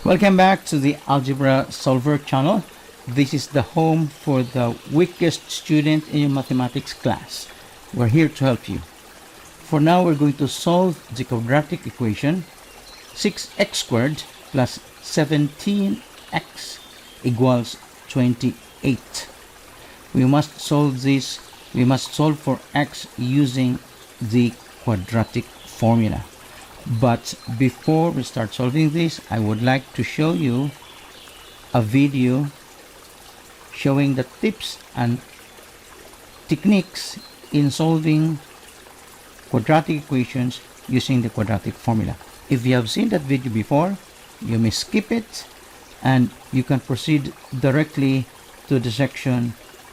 Welcome back to the Algebra Solver channel. This is the home for the weakest student in your mathematics class. We're here to help you. For now, we're going to solve the quadratic equation 6x squared plus 17x equals 28. We must solve this. We must solve for x using the quadratic formula. But before we start solving this, I would like to show you a video showing the tips and techniques in solving quadratic equations using the quadratic formula. If you have seen that video before, you may skip it and you can proceed directly to the section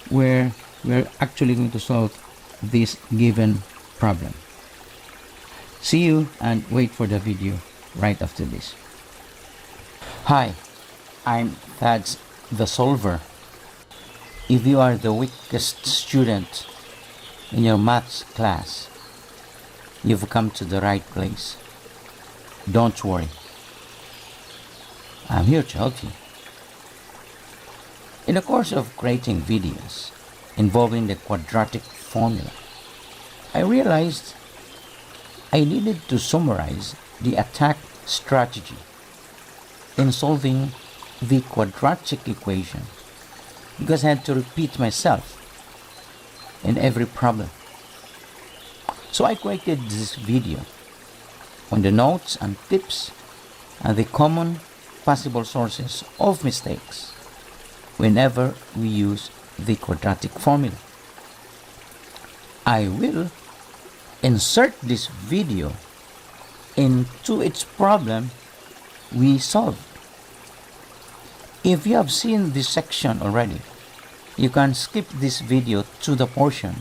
where we're actually going to solve this given problem. See you and wait for the video right after this. Hi, I'm Thad's the Solver. If you are the weakest student in your maths class, you've come to the right place. Don't worry. I'm here to help you. In the course of creating videos involving the quadratic formula, I realized I needed to summarize the attack strategy in solving the quadratic equation because I had to repeat myself in every problem. So I created this video on the notes and tips and the common possible sources of mistakes whenever we use the quadratic formula. I will insert this video into its problem we solved. If you have seen this section already, you can skip this video to the portion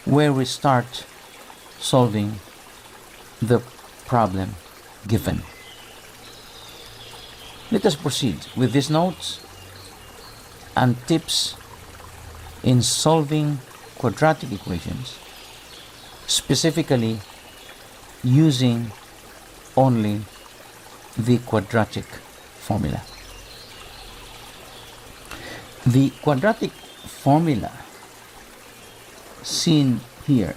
where we start solving the problem given. Let us proceed with these notes and tips in solving quadratic equations, specifically using only the quadratic formula. The quadratic formula seen here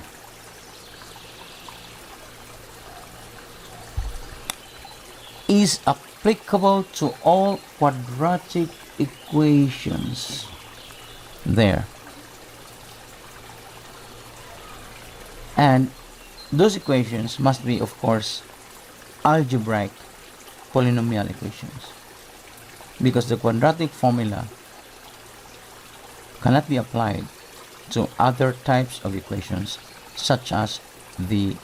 is applicable to all quadratic equations there. And those equations must be, of course, algebraic polynomial equations, because the quadratic formula cannot be applied to other types of equations, such as the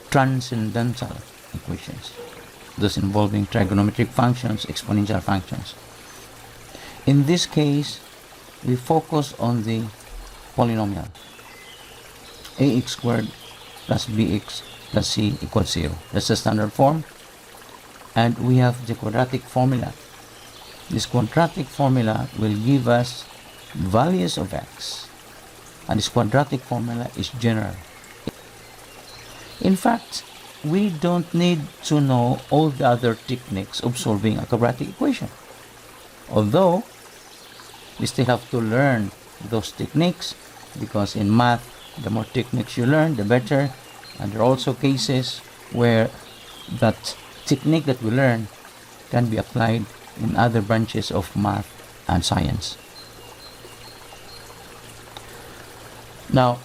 transcendental equations, those involving trigonometric functions, exponential functions. In this case, we focus on the polynomial ax squared plus bx plus c equals 0. That's the standard form. And we have the quadratic formula. This quadratic formula will give us values of x. And this quadratic formula is general. In fact, we don't need to know all the other techniques of solving a quadratic equation. Although, we still have to learn those techniques, because in math, the more techniques you learn, the better. And there are also cases where that technique that we learn can be applied in other branches of math and science. Now,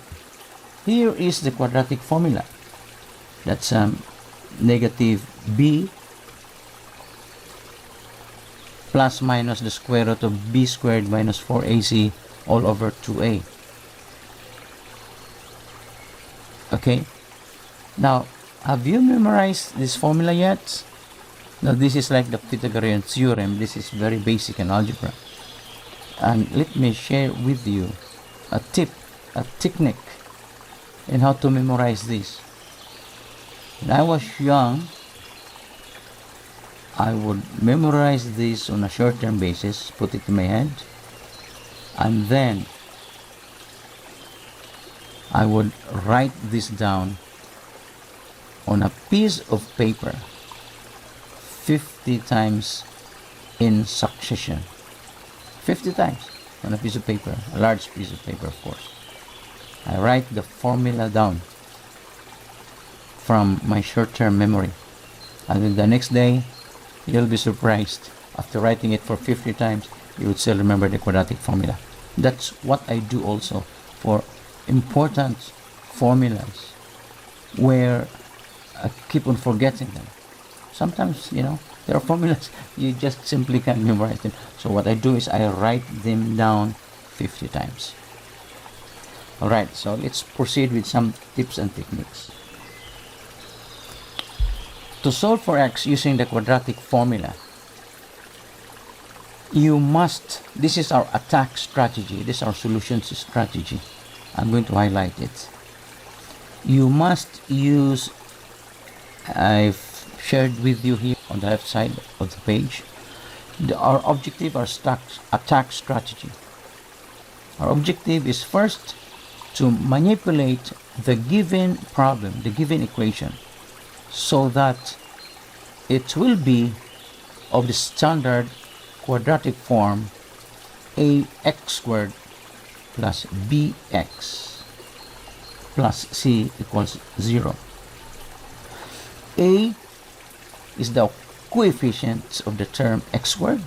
here is the quadratic formula. That's negative b plus minus the square root of b squared minus 4ac all over 2a. Okay, now have you memorized this formula yet? Now this is like the Pythagorean theorem. This is very basic in algebra. And let me share with you a tip, a technique in how to memorize this. When I was young, I would memorize this on a short-term basis, put it in my head, and then I would write this down on a piece of paper 50 times in succession. 50 times on a piece of paper, a large piece of paper, of course. I write the formula down from my short-term memory, and then the next day you'll be surprised. After writing it for 50 times, you would still remember the quadratic formula. That's what I do also for important formulas where I keep on forgetting them. Sometimes, there are formulas you just simply can't memorize them. So what I do is I write them down 50 times. Alright, so let's proceed with some tips and techniques. To solve for x using the quadratic formula, this is our attack strategy, this is our solutions strategy. I'm going to highlight it. You must use, I've shared with you here on the left side of the page, our objective, our attack strategy. Our objective is first to manipulate the given problem, the given equation, so that it will be of the standard quadratic form ax squared plus bx plus c equals 0. A is the coefficient of the term x squared.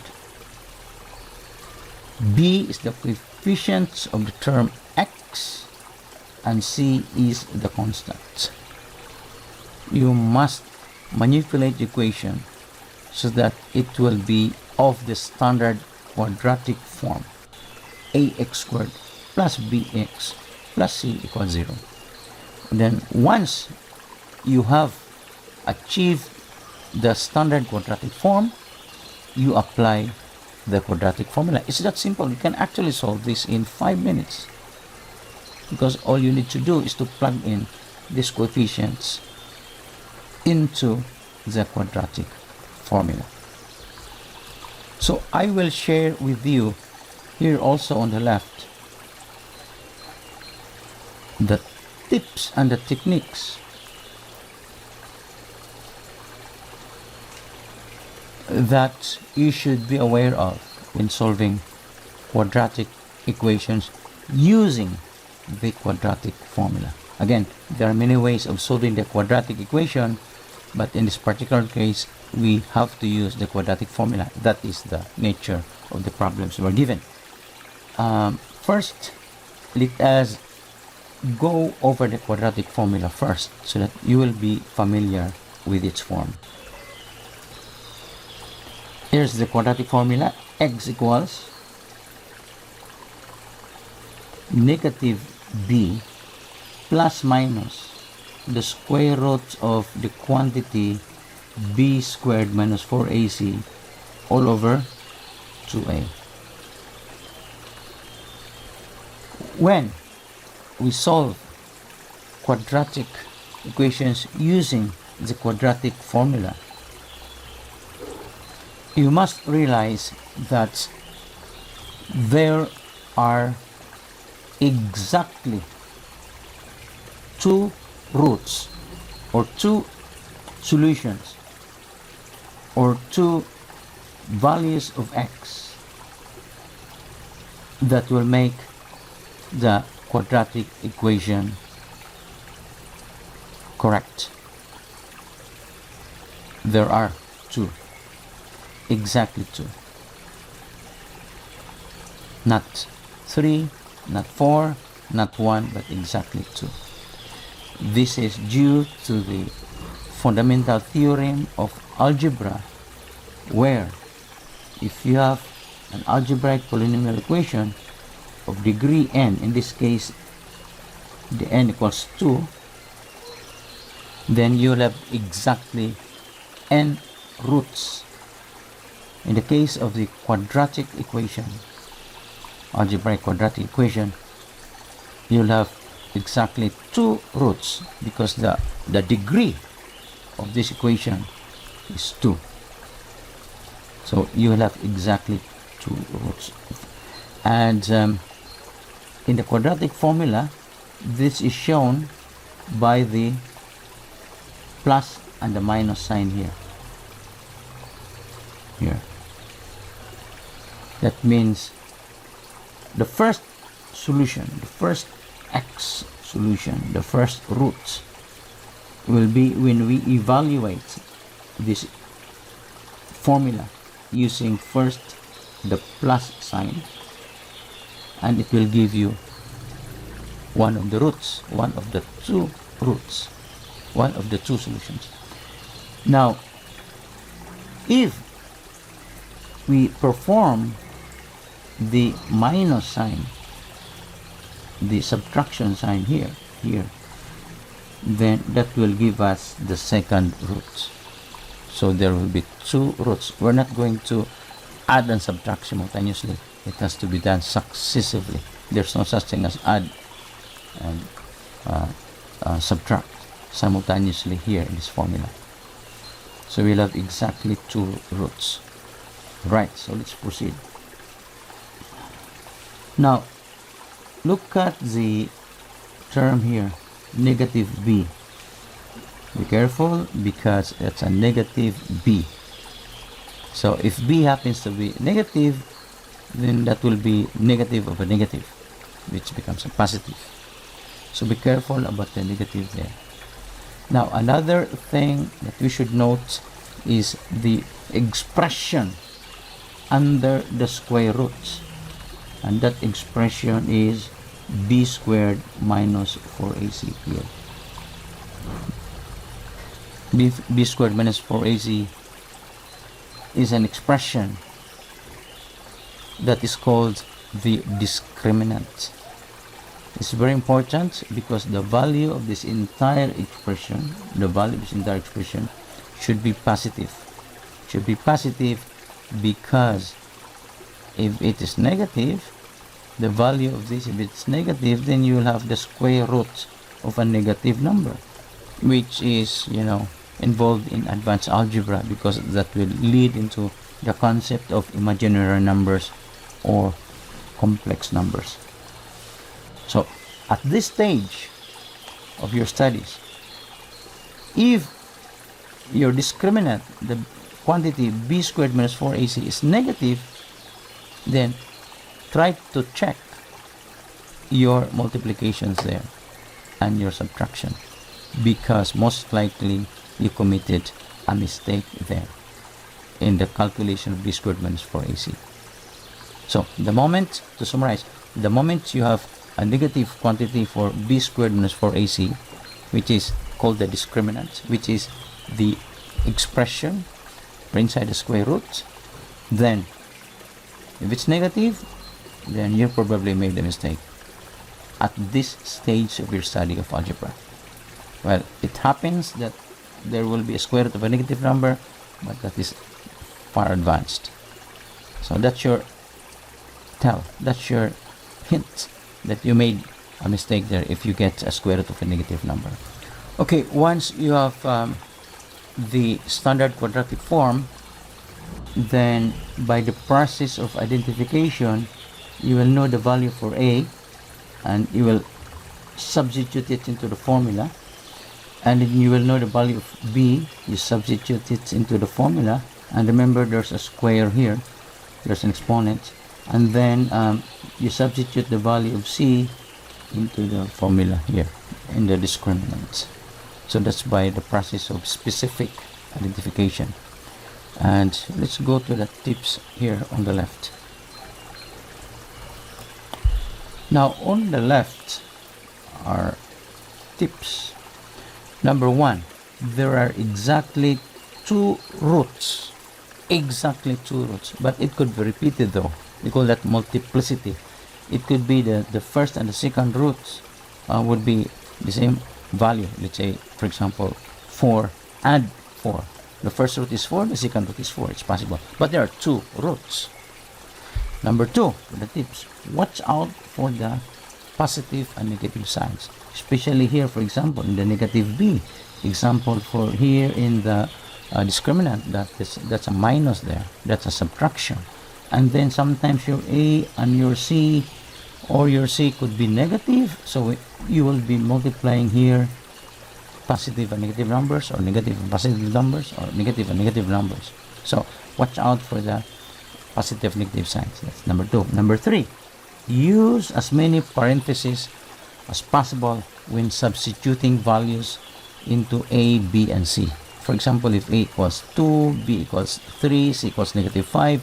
B is the coefficient of the term x, and c is the constant. You must manipulate the equation so that it will be of the standard quadratic form ax squared plus bx plus c equals 0. And then once you have achieved the standard quadratic form, you apply the quadratic formula. It's that simple. You can actually solve this in 5 minutes, because all you need to do is to plug in these coefficients into the quadratic formula. So I will share with you here also on the left the tips and the techniques that you should be aware of when solving quadratic equations using the quadratic formula. Again, there are many ways of solving the quadratic equation, but in this particular case, we have to use the quadratic formula. That is the nature of the problems we're given. First, let us go over the quadratic formula first, so that you will be familiar with its form. Here's the quadratic formula. X equals negative b plus minus the square root of the quantity b squared minus 4ac all over 2a. When we solve quadratic equations using the quadratic formula, you must realize that there are exactly two roots or two solutions or two values of x that will make the quadratic equation correct. There are two. Exactly two. Not 3, not 4, not 1, but exactly 2. This is due to the fundamental theorem of algebra, where if you have an algebraic polynomial equation of degree n, in this case the n equals 2, then you'll have exactly n roots. In the case of the quadratic equation, algebraic quadratic equation, you'll have exactly 2 roots, because the degree of this equation is 2. So you will have exactly 2 roots. And in the quadratic formula, this is shown by the plus and the minus sign here. here. That means the first solution, the first x solution, the first roots will be when we evaluate this formula using first the plus sign, and it will give you one of the roots, one of the two roots, one of the two solutions. Now, if we perform the minus sign, the subtraction sign here, then that will give us the second root. So there will be two roots. We're not going to add and subtract simultaneously. It has to be done successively. There's no such thing as add and subtract simultaneously here in this formula. So we'll have exactly two roots. Right, so let's proceed. Now, look at the term here, negative b. Be careful because it's a negative b. So if b happens to be negative, then that will be negative of a negative, which becomes a positive. So be careful about the negative there. Now, another thing that we should note is the expression under the square roots, and that expression is b squared minus 4ac here. B squared minus 4ac is an expression that is called the discriminant. It's very important because the value of this entire expression, should be positive. Should be positive because if it is negative, the value of this, if it's negative, then you will have the square root of a negative number, which is, involved in advanced algebra, because that will lead into the concept of imaginary numbers or complex numbers. So at this stage of your studies, if your discriminant, the quantity b squared minus 4ac, is negative, then try to check your multiplications there and your subtraction, because most likely you committed a mistake there in the calculation of b squared minus 4ac. So to summarize, the moment you have a negative quantity for b squared minus 4ac, which is called the discriminant, which is the expression inside the square root, then if it's negative, then you probably made a mistake at this stage of your study of algebra. Well, it happens that there will be a square root of a negative number, but that is far advanced. So that's your hint that you made a mistake there if you get a square root of a negative number. Okay, once you have the standard quadratic form, then by the process of identification, you will know the value for a, and you will substitute it into the formula, and then you will know the value of b, you substitute it into the formula, and remember there's a square here, there's an exponent, and then you substitute the value of c into the formula here in the discriminant. So that's by the process of specific identification. And let's go to the tips here on the left. Now on the left are tips. Number one, there are exactly two roots, but it could be repeated though. We call that multiplicity. It could be the first and the second roots would be the same value. Let's say, for example, 4, add 4. The first root is 4, the second root is 4. It's possible. But there are two roots. Number two, the tips. Watch out for the positive and negative signs. Especially here, for example, in the negative b. Example for here in the discriminant, that's a minus there. That's a subtraction. And then sometimes your a and your c, or your c could be negative. So you will be multiplying here positive and negative numbers, or negative and positive numbers, or negative and negative numbers. So watch out for the positive negative signs. That's number 2. Number 3, use as many parentheses as possible when substituting values into A, B, and C. For example, if A equals 2, B equals 3, C equals -5,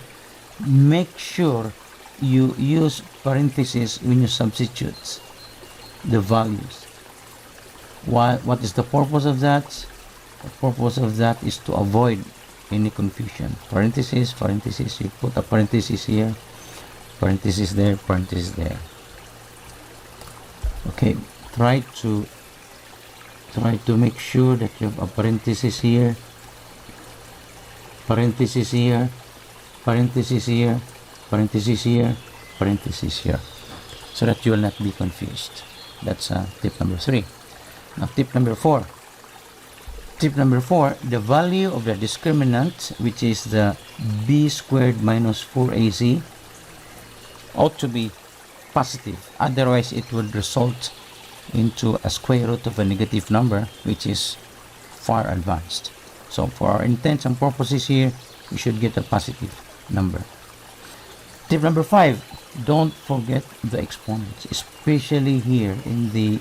make sure you use parentheses when you substitute the values. What is the purpose of that? The purpose of that is to avoid any confusion. Parentheses, parentheses, you put a parenthesis here, parenthesis there, parenthesis there. Okay, try to make sure that you have a parenthesis here, parenthesis here, parenthesis here, parenthesis here, parenthesis here, so that you will not be confused. That's tip number 3. Now tip number 4. Tip number 4, the value of the discriminant, which is the b squared minus 4ac, ought to be positive. Otherwise, it would result into a square root of a negative number, which is far advanced. So for our intents and purposes here, we should get a positive number. Tip number 5, don't forget the exponents, especially here in the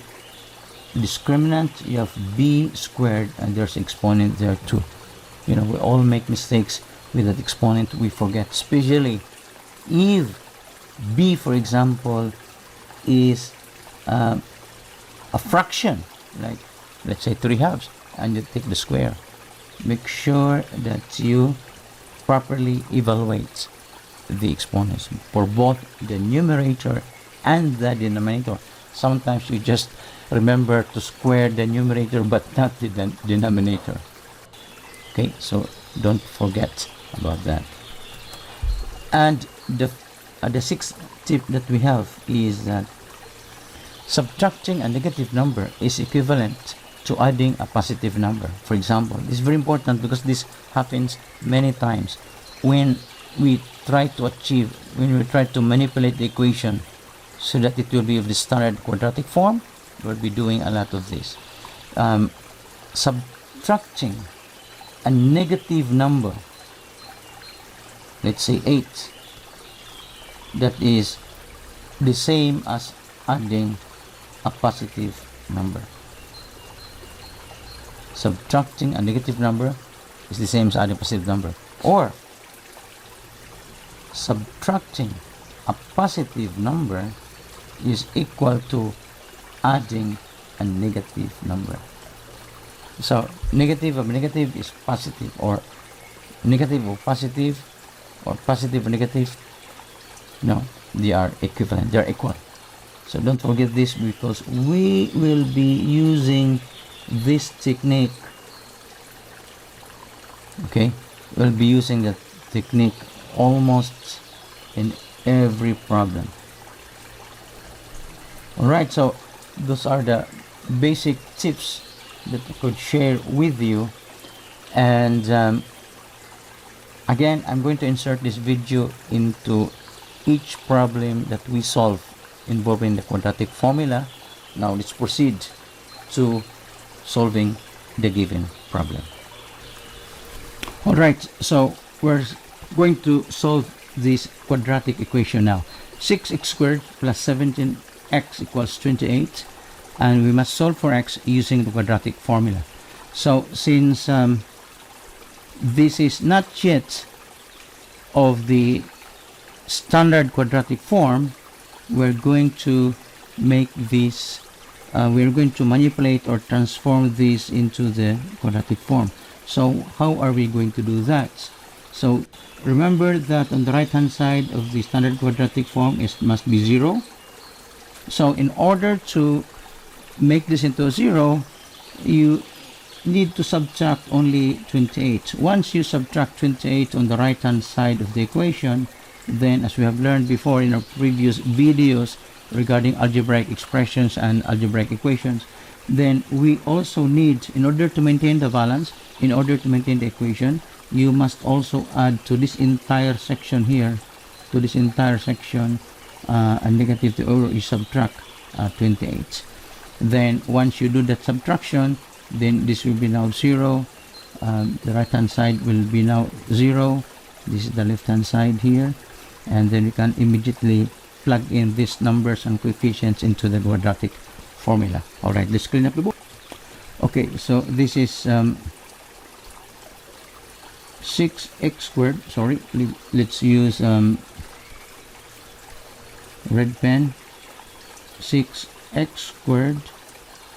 discriminant. You have b squared and there's exponent there too. We all make mistakes with that exponent. We forget, especially if b, for example, is a fraction, like let's say 3/2, and you take the square. Make sure that you properly evaluate the exponents for both the numerator and the denominator. Sometimes you just remember to square the numerator but not the denominator. Okay, so don't forget about that. And the 6th tip that we have is that subtracting a negative number is equivalent to adding a positive number. For example, this is very important because this happens many times when we try to manipulate the equation so that it will be of the standard quadratic form. We'll be doing a lot of this. Subtracting a negative number, let's say 8, that is the same as adding a positive number. Subtracting a negative number is the same as adding a positive number. Or subtracting a positive number is equal to adding a negative number. So negative of negative is positive, or negative of positive, or positive of negative. No, they are equivalent, they are equal. So don't forget this, because we will be using this technique. Okay, we'll be using that technique almost in every problem. Alright, so those are the basic tips that I could share with you. And again, I'm going to insert this video into each problem that we solve involving the quadratic formula. Now let's proceed to solving the given problem. Alright, so we're going to solve this quadratic equation now. 6x squared plus 17x equals 28, and we must solve for x using the quadratic formula. So since this is not yet of the standard quadratic form, we're going to make this we're going to manipulate or transform this into the quadratic form. So how are we going to do that? So remember that on the right hand side of the standard quadratic form must be 0. So in order to make this into a 0, you need to subtract only 28. Once you subtract 28 on the right hand side of the equation, then as we have learned before in our previous videos regarding algebraic expressions and algebraic equations, then we also need, in order to maintain the balance, in order to maintain the equation, you must also add to this entire section here, to this entire section, a negative, or you subtract 28. Then once you do that subtraction, then this will be now 0, the right hand side will be now 0. This is the left hand side here, and then you can immediately plug in these numbers and coefficients into the quadratic formula. All right, let's clean up the board. Okay, so this is 6x squared. Sorry, let's use red pen. 6x squared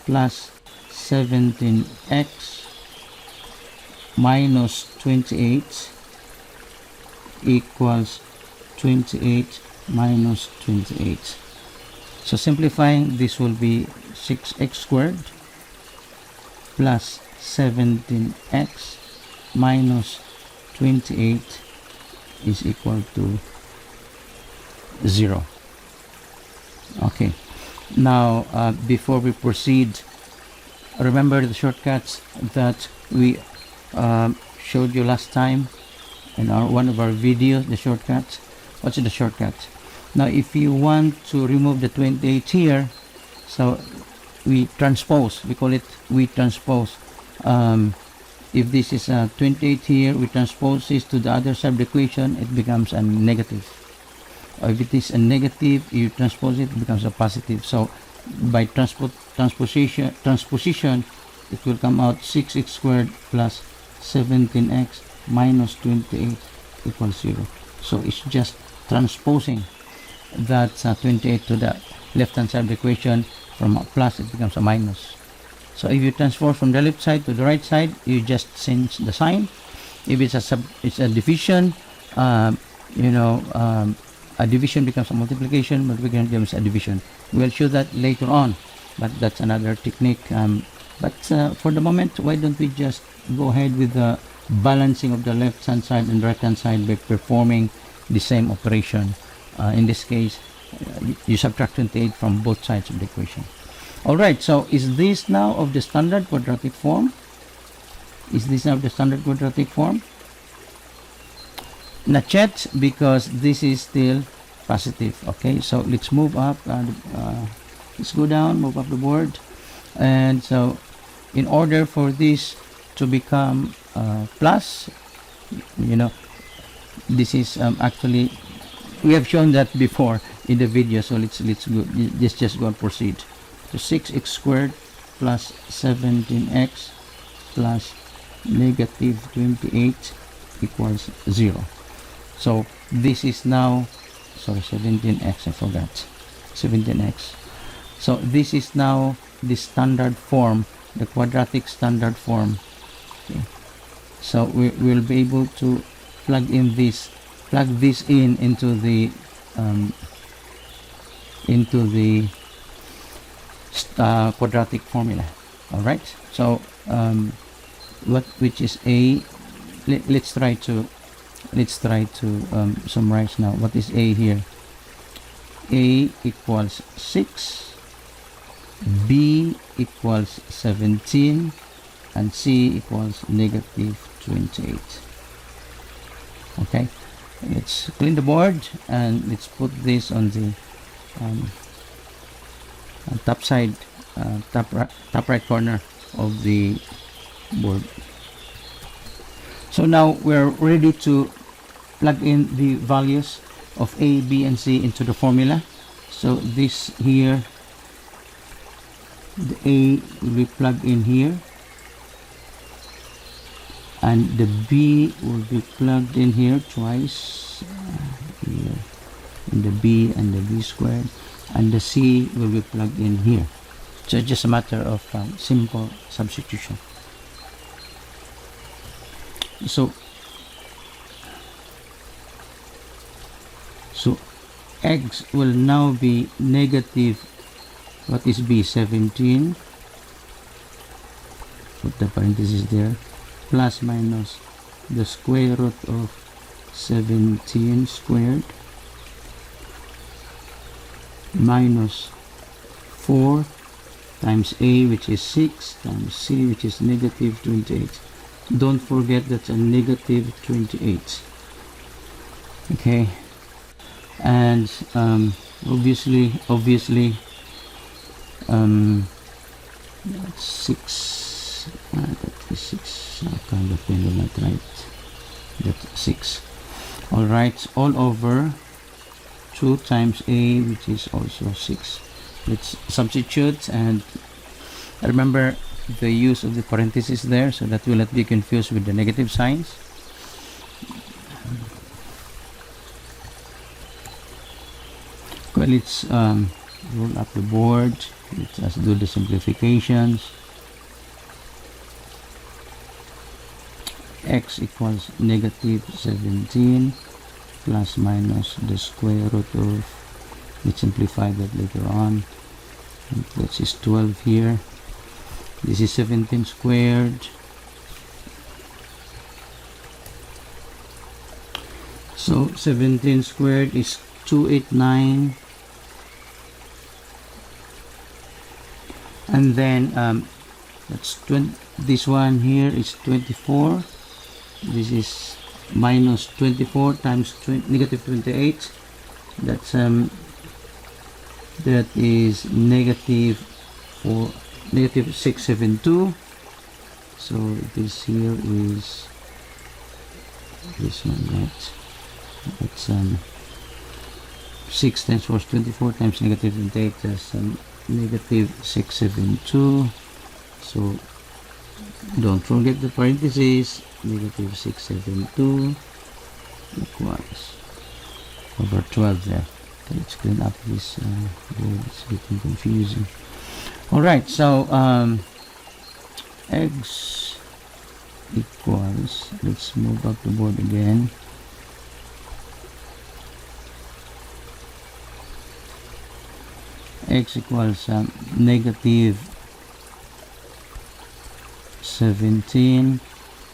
plus 17x minus 28 equals 28 minus 28. So simplifying, this will be 6x squared plus 17x minus 28 is equal to 0. Okay, now before we proceed, remember the shortcuts that we showed you last time in one of our videos, the shortcuts. What's the shortcuts? Now if you want to remove the 28 here, so we transpose, we call it we transpose. If this is a 28 here, we transpose this to the other side of the equation, it becomes a negative. Or if it is a negative, you transpose it, it becomes a positive. So by transposition, it will come out 6x squared plus 17x minus 28 equals 0. So it's just transposing that 28 to the left hand side of the equation. From a plus, it becomes a minus. So if you transpose from the left side to the right side, you just change the sign. If it's a division, a division becomes a multiplication, multiplication becomes a division. We'll show that later on, but that's another technique. But for the moment, why don't we just go ahead with the balancing of the left hand side and right hand side by performing the same operation. In this case, you subtract 28 from both sides of the equation. Alright, so is this now of the standard quadratic form? Is this now the standard quadratic form? Not yet, because this is still positive. Okay, so let's move up. Let's go down, move up the board. And so in order for this to become plus, this is actually, we have shown that before in the video, so let's go, just go and proceed. So 6x squared plus 17x plus negative 28 equals 0. So this is now, sorry, 17x, I forgot, 17x. So this is now the standard form, the quadratic standard form. Okay. So we will be able to plug this in into the quadratic formula. All right. So which is a? Let's try to summarize now. What is a here? A equals 6, B equals 17, and C equals negative 28. Okay, let's clean the board and let's put this on the top side, top right corner of the board. So now we're ready to plug in the values of A, B, and C into the formula. So this here, the A will be plugged in here, and the B will be plugged in here twice, here, and the B and the B squared, and the C will be plugged in here. So it's just a matter of simple substitution. So x will now be negative, what is B? 17, put the parenthesis there, plus minus the square root of 17 squared minus 4 times A, which is 6, times C, which is negative 28. Don't forget that's a negative 28. Okay, and obviously 6, that is 6, okay, the pen will not write that 6. Alright, all over 2 times a, which is also 6. Let's substitute, and remember the use of the parentheses there so that will not be confused with the negative signs. Okay, let's roll up the board. Let's do the simplifications. X equals negative 17 plus minus the square root of, let's simplify that later on. This is 12 here. This is 17 squared. So 17 squared is 289. And then that's 20, this one here is 24. This is minus 24 times negative 28. That's that is negative 672. So this here is this one, right? It's 6 times 4 is 24 times negative 28. That's negative 672. So don't forget the parentheses. Negative 672 equals over 12 there. Okay, let's clean up this board. It's getting confusing. Alright, so x equals, let's move up the board again. X equals negative 17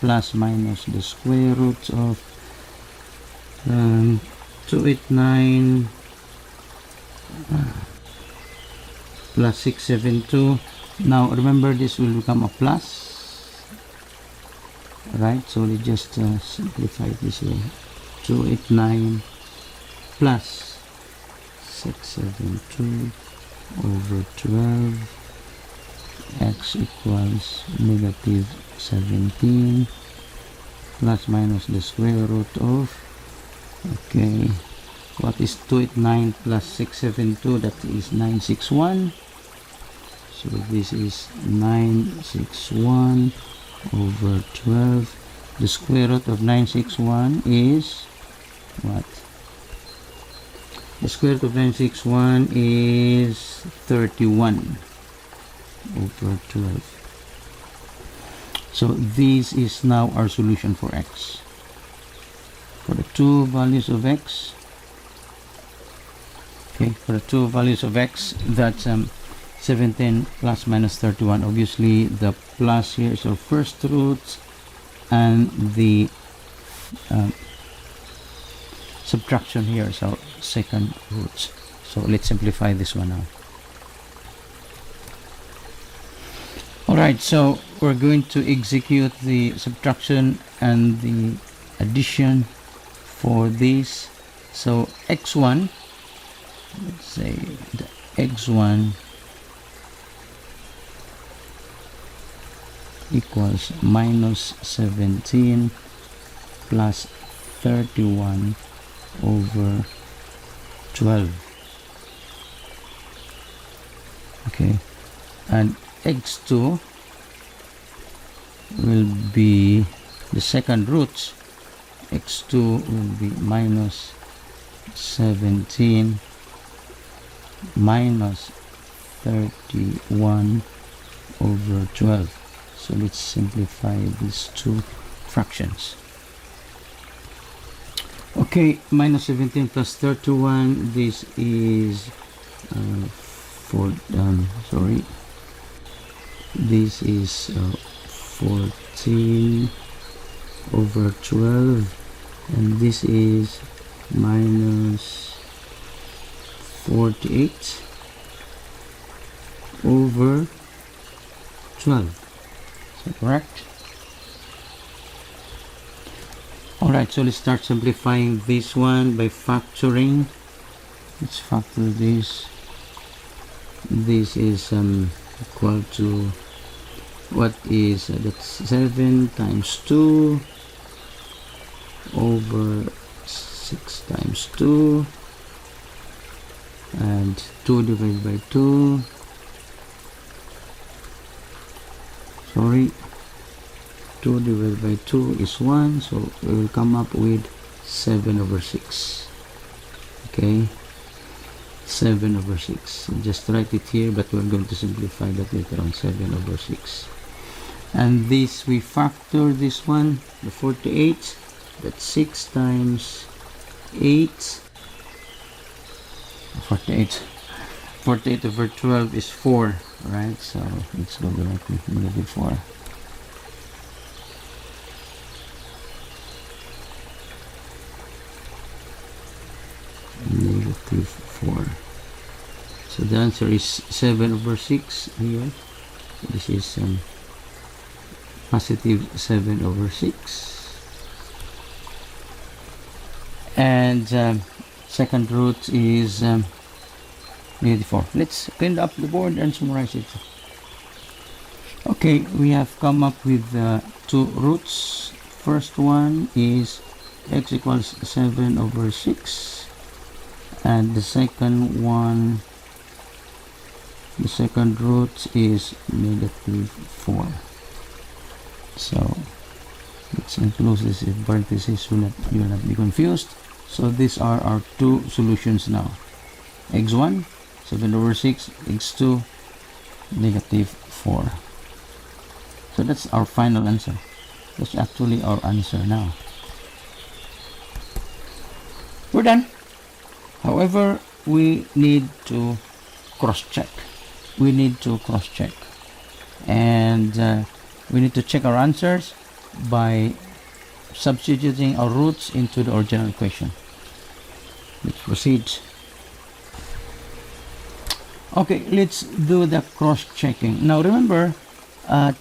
plus minus the square root of 289 plus 672. Now remember, this will become a plus, right? So we just simplify it this way. 289 plus 672 over 12. X equals negative 17 plus minus the square root of, okay, what is 289 plus 672? That is 961. So this is 961 over 12. The square root of 961 is what? The square root of 961 is 31 over 12. So this is now our solution for x. For the two values of x, okay, for the two values of x, that's 17 plus minus 31. Obviously the plus here is our first root, and the subtraction here is our second root. So let's simplify this one now. Alright, so we're going to execute the subtraction and the addition for this. So x1, let's say the x1 equals minus 17 plus 31 over 12. Okay, and x2 will be the second root. X2 will be minus 17 minus 31 over 12. So let's simplify these two fractions. Okay, minus 17 plus 31, this is this is 14 over 12, and this is minus 48 over 12. Is that correct? Alright, so let's start simplifying this one by factoring. Let's factor this. This is equal to what is that's 7 times 2 over 6 times 2, and 2 divided by 2, sorry, 2 divided by 2 is 1, so we will come up with 7 over 6. Okay, 7 over 6. Just write it here, but we're going to simplify that later on. 7 over 6. And this, we factor this one, the 48. That's 6 times 8. 48 over 12 is 4, right? So let's go directly negative 4. Negative 4. So the answer is 7 over 6 here. So this is positive 7 over 6. And second root is negative 4. Let's clean up the board and summarize it. Okay, we have come up with 2 roots. First one is x equals 7 over 6, and the second one, the second root is negative 4. So let's enclose this in parentheses so that you will not be confused. So these are our 2 solutions now. x1 7 over 6, x2 negative 4. So that's our final answer. That's actually our answer now. We're done. However, we need to cross-check. We need to cross-check. And we need to check our answers by substituting our roots into the original equation. Let's proceed. Okay, let's do the cross-checking. Now remember,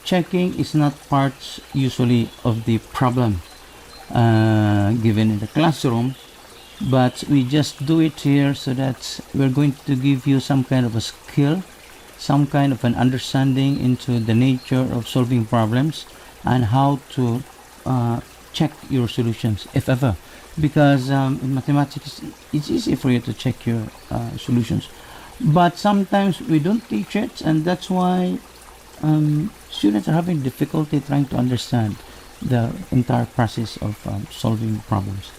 checking is not part usually of the problem given in the classroom, but we just do it here so that we're going to give you some kind of a skill, some kind of an understanding into the nature of solving problems and how to check your solutions, if ever, because in mathematics it's easy for you to check your solutions, but sometimes we don't teach it, and that's why students are having difficulty trying to understand the entire process of solving problems.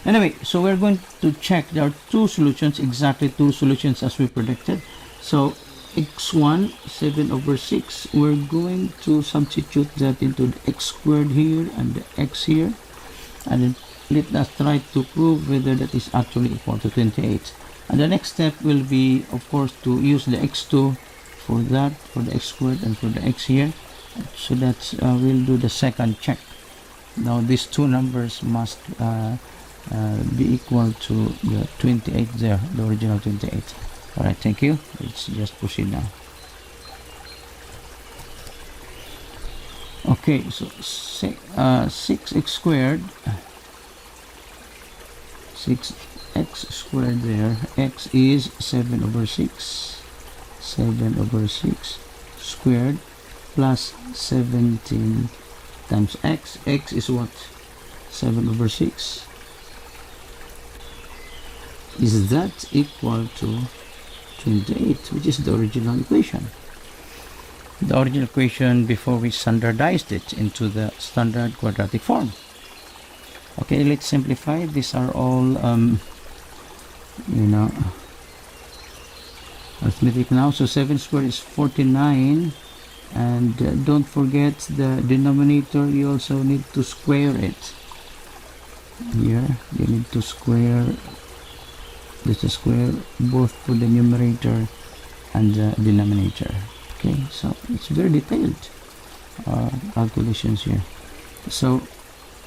Anyway, so we're going to check. There are 2 solutions, exactly 2 solutions as we predicted. So x1 7 over 6, we're going to substitute that into the x squared here and the x here, and then let us try to prove whether that is actually equal to 28. And the next step will be, of course, to use the x2 for that, for the x squared and for the x here, so that we'll do the second check. Now these 2 numbers must be equal to the 28 there, the original 28. Alright, thank you. Let's just proceed now. Okay, so 6x squared, 6x squared there, x is 7 over 6, 7 over 6 squared plus 17 times x. X is what? 7 over 6. Is that equal to 28, which is the original equation? The original equation before we standardized it into the standard quadratic form. Okay, let's simplify. These are all arithmetic now. So 7 squared is 49, and don't forget the denominator, you also need to square it. Here you need to square, just a square both for the numerator and the denominator. Okay, so it's very detailed calculations here. So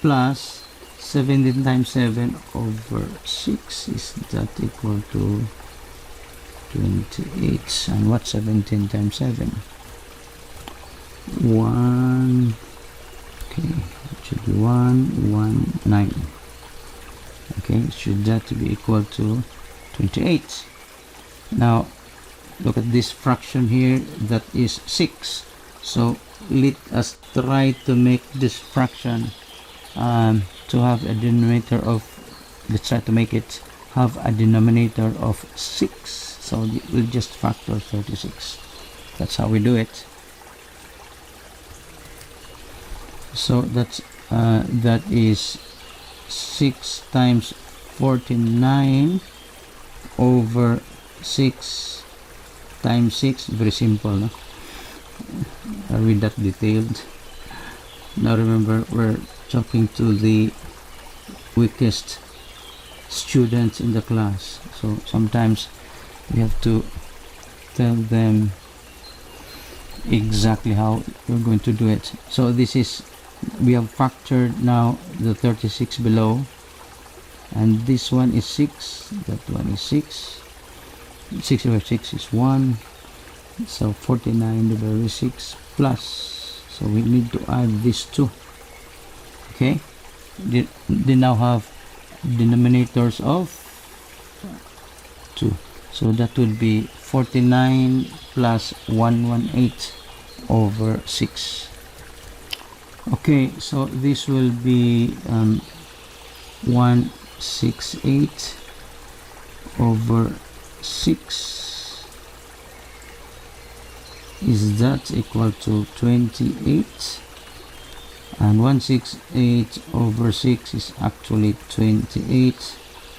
plus 17 times 7 over 6, is that equal to 28? And what's 17 times 7? 1, okay, it should be 119. Okay, should that be equal to 28? Now look at this fraction here, that is 6. So let us try to make this fraction to have a denominator of, let's try to make it have a denominator of 6. So we'll just factor 36. That's how we do it. So that is 6 times 49 over 6 times 6. Very simple, no? Are we that detailed? Now remember, we're talking to the weakest students in the class, so sometimes we have to tell them exactly how we're going to do it. So this is, we have factored now the 36 below, and this one is 6, that one is 6. 6 over 6 is 1, so 49 divided by 6 plus, so we need to add these two. Okay, they now have denominators of 2, so that would be 49 plus 118 over 6. Okay, so this will be 168 over 6. Is that equal to 28? And 168 over 6 is actually 28,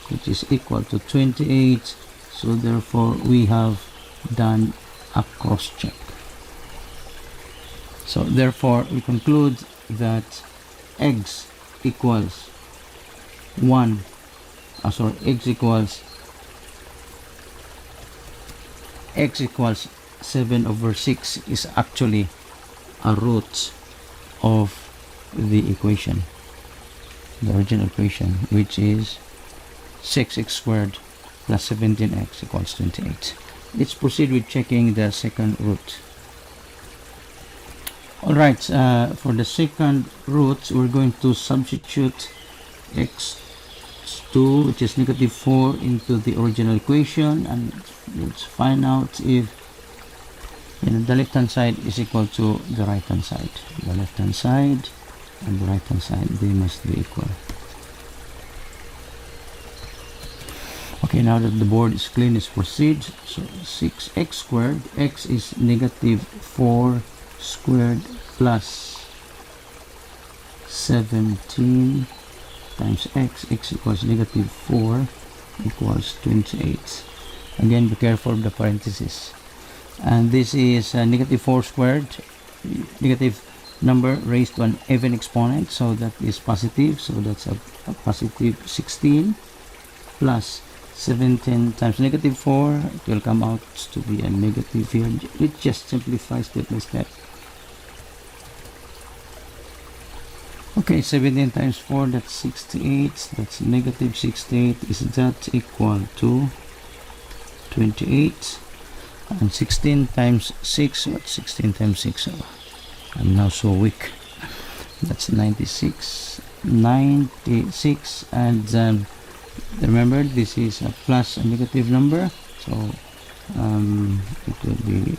which is equal to 28. So therefore we have done a cross check. So therefore we conclude that x equals 7 over 6 is actually a root of the equation, the original equation, which is 6x squared plus 17x equals 28. Let's proceed with checking the second root. Alright, for the second root, we're going to substitute x2, which is negative 4, into the original equation, and let's find out if the left hand side is equal to the right hand side. The left hand side and the right hand side, they must be equal. Okay, now that the board is clean, let's proceed. So 6x squared, x is negative 4 squared plus 17 times x equals negative 4 equals 28. Again, be careful of the parentheses. And this is negative 4 squared, negative number raised to an even exponent, so that is positive, so that's a positive 16 plus 17 times negative 4, it will come out to be a negative here. It just simplifies step by step. Okay, 17 times 4, that's 68, that's negative 68. Is that equal to 28? And 16 times 6, what's 16 times 6? Oh, I'm now so weak. That's 96, and remember, this is a plus a negative number, so it will be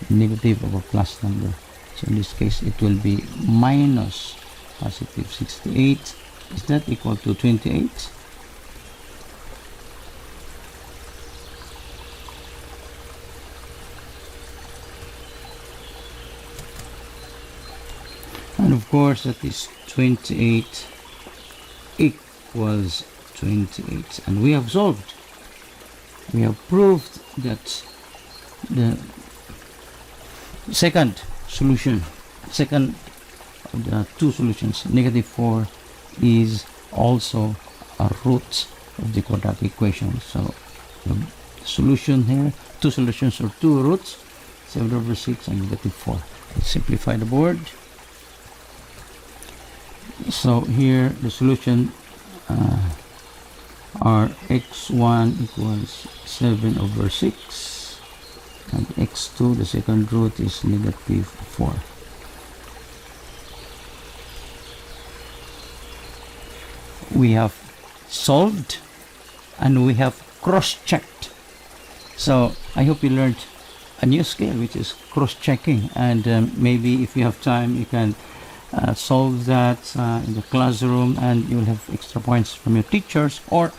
negative of a plus number. So in this case, it will be minus positive 68. Is that equal to 28? And of course, that is 28 equals 28. And we have solved. We have proved that the second solution, second of the two solutions, negative 4, is also a root of the quadratic equation. So the solution here, two solutions or two roots, 7 over 6 and negative 4. Let's simplify the board. So here the solution are x1 equals 7 over 6 and x2, the second root, is negative 4. We have solved and we have cross-checked. So I hope you learned a new skill, which is cross-checking. And maybe if you have time, you can solve that in the classroom, and you'll have extra points from your teachers, or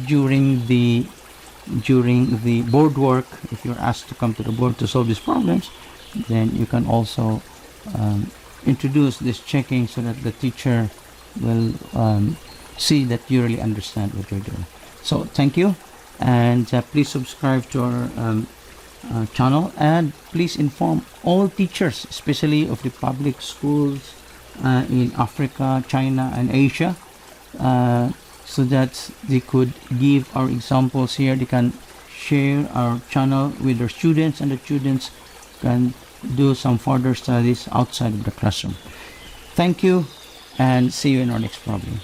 during the board work. If you're asked to come to the board to solve these problems, then you can also introduce this checking so that the teacher will see that you really understand what you're doing. So thank you, and please subscribe to our channel, and please inform all teachers, especially of the public schools in Africa, China, and Asia, so that they could give our examples here. They can share our channel with their students, and the students can do some further studies outside of the classroom. Thank you, and see you in our next problem.